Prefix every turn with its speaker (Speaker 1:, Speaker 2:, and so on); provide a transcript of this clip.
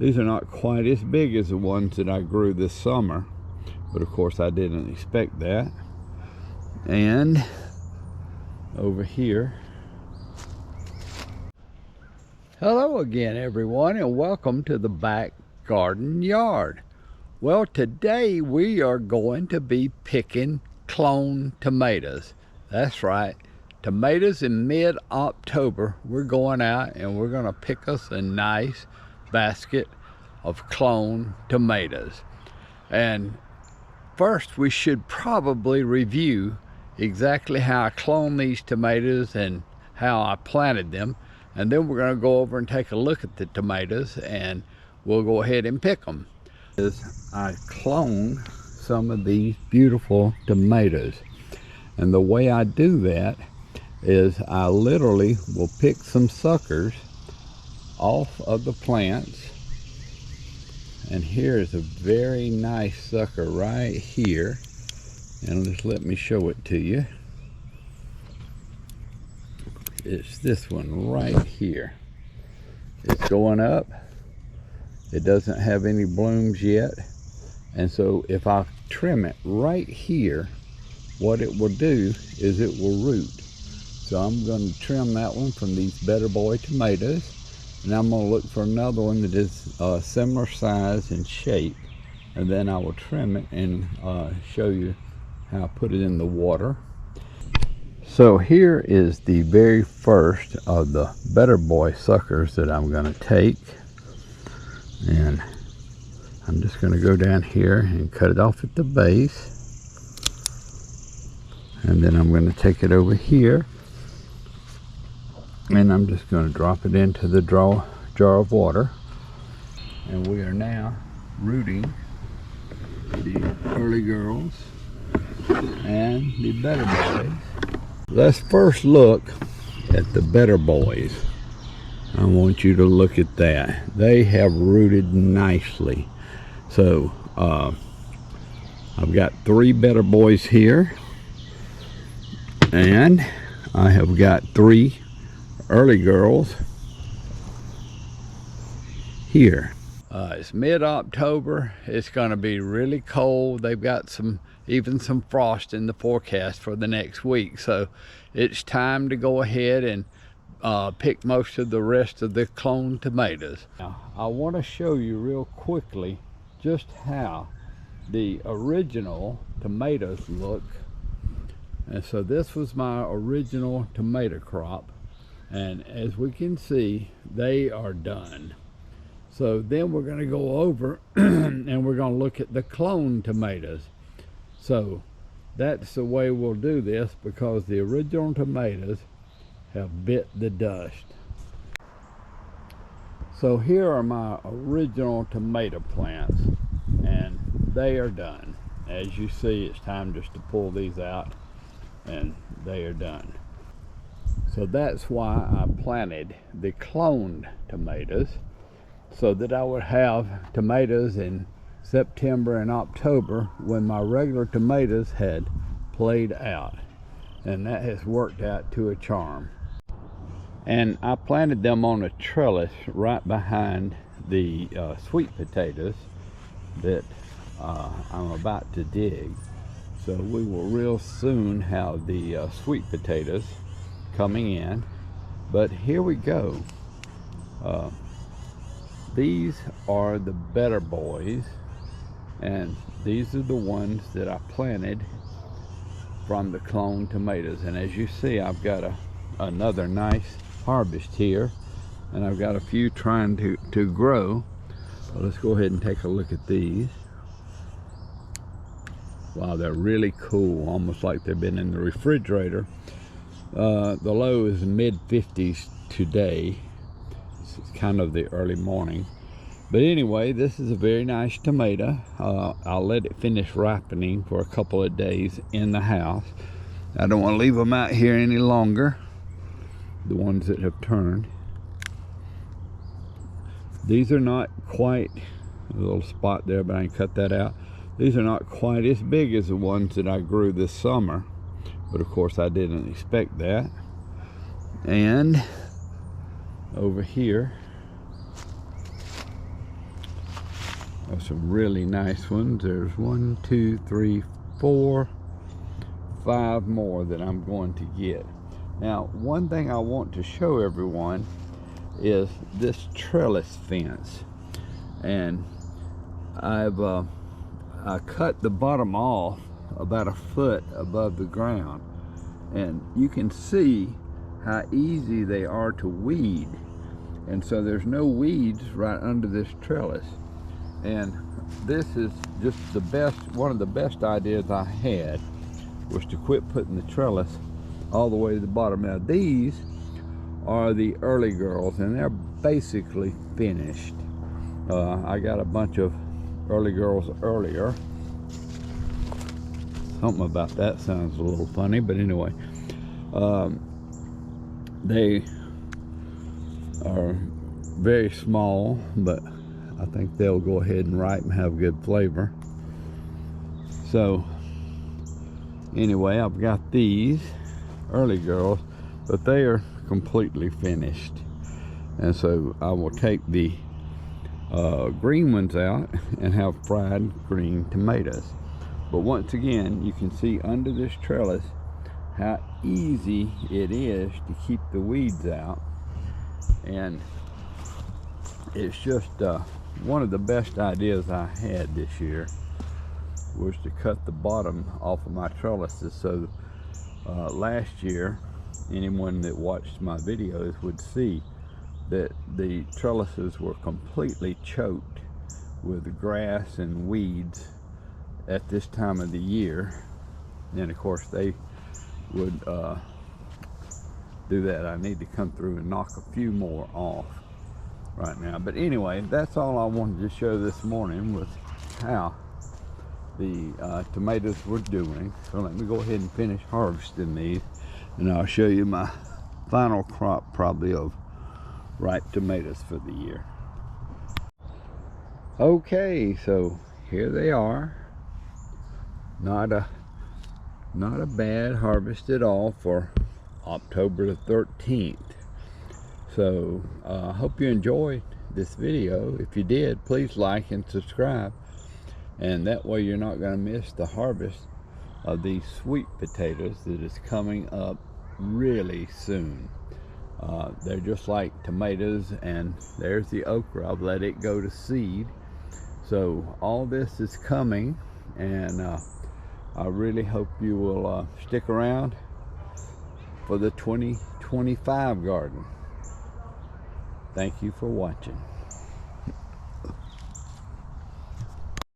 Speaker 1: These are not quite as big as the ones that I grew this summer, but of course I didn't expect that. And over here, hello again everyone, and welcome to the back garden yard. Well, today we are going to be picking clone tomatoes. That's right, tomatoes in mid-October. We're going out and we're going to pick us a nice basket of clone tomatoes. And first we should probably review exactly how I cloned these tomatoes and how I planted them, and then we're going to go over and take a look at the tomatoes and we'll go ahead and pick them. I clone some of these beautiful tomatoes, and the way I do that is I literally will pick some suckers off of the plants, and here is a very nice sucker right here, and just let me show it to you. It's this one right here. It's going up. It doesn't have any blooms yet, and so if I trim it right here, what it will do is it will root. So I'm going to trim that one from these Better Boy tomatoes, and I'm going to look for another one that is similar size and shape, and then I will trim it and show you how I put it in the water. So here is the very first of the Better Boy suckers that I'm going to take, and I'm just going to go down here and cut it off at the base, and then I'm going to take it over here and I'm just going to drop it into the jar of water, and we are now rooting the early girls and the Better Boys. Let's first look at the Better Boys. I want you to look at that. They have rooted nicely. So I've got 3 Better Boys here, and I have got 3 early girls here. It's mid-October. It's going to be really cold. They've got even some frost in the forecast for the next week, so it's time to go ahead and pick most of the rest of the clone tomatoes. Now, I want to show you real quickly just how the original tomatoes look. And so this was my original tomato crop, and as we can see, they are done. So then we're going to go over and we're going to look at the clone tomatoes. So that's the way we'll do this, because the original tomatoes have bit the dust. So here are my original tomato plants, and they are done. As you see, it's time just to pull these out, and they are done. So that's why I planted the cloned tomatoes, so that I would have tomatoes in September and October when my regular tomatoes had played out, and that has worked out to a charm. And I planted them on a trellis right behind the sweet potatoes that I'm about to dig. So we will real soon have the sweet potatoes coming in. But here we go. These are the Better Boys, and these are the ones that I planted from the clone tomatoes. And as you see, I've got another nice harvest here, and I've got a few trying to grow. So let's go ahead and take a look at these. Wow, they're really cool, almost like they've been in the refrigerator. The low is mid-50s today. It's kind of the early morning. But anyway, this is a very nice tomato. I'll let it finish ripening for a couple of days in the house. I don't want to leave them out here any longer, the ones that have turned. These are not quite, a little spot there, but I can cut that out. These are not quite as big as the ones that I grew this summer, but of course I didn't expect that. And over here, There's some really nice ones. There's 1, 2, 3, 4, 5 more that I'm going to get. Now, one thing I want to show everyone is this trellis fence, and I cut the bottom off about a foot above the ground, and you can see how easy they are to weed. And so there's no weeds right under this trellis. And this is just the best, one of the best ideas I had, was to quit putting the trellis all the way to the bottom. Now these are the early girls, and they're basically finished. I got a bunch of early girls earlier. Something about that sounds a little funny, but anyway. They are very small, but I think they'll go ahead and ripe and have good flavor. So anyway, I've got these early girls, but they are completely finished. And so I will take the green ones out and have fried green tomatoes. But once again, you can see under this trellis how easy it is to keep the weeds out. And it's just one of the best ideas I had this year, was to cut the bottom off of my trellises. So last year, anyone that watched my videos would see that the trellises were completely choked with grass and weeds at this time of the year. And of course they would do that. I need to come through and knock a few more off right now. But anyway, that's all I wanted to show this morning, was how the tomatoes were doing. So let me go ahead and finish harvesting these, and I'll show you my final crop probably of ripe tomatoes for the year. Okay, so here they are. Not a bad harvest at all for October the 13th. So I hope you enjoyed this video. If you did, please like and subscribe, and that way you're not going to miss the harvest of these sweet potatoes that is coming up really soon. They're just like tomatoes, and there's the okra. I've let it go to seed. So all this is coming, and I really hope you will stick around for the 2025 garden. Thank you for watching.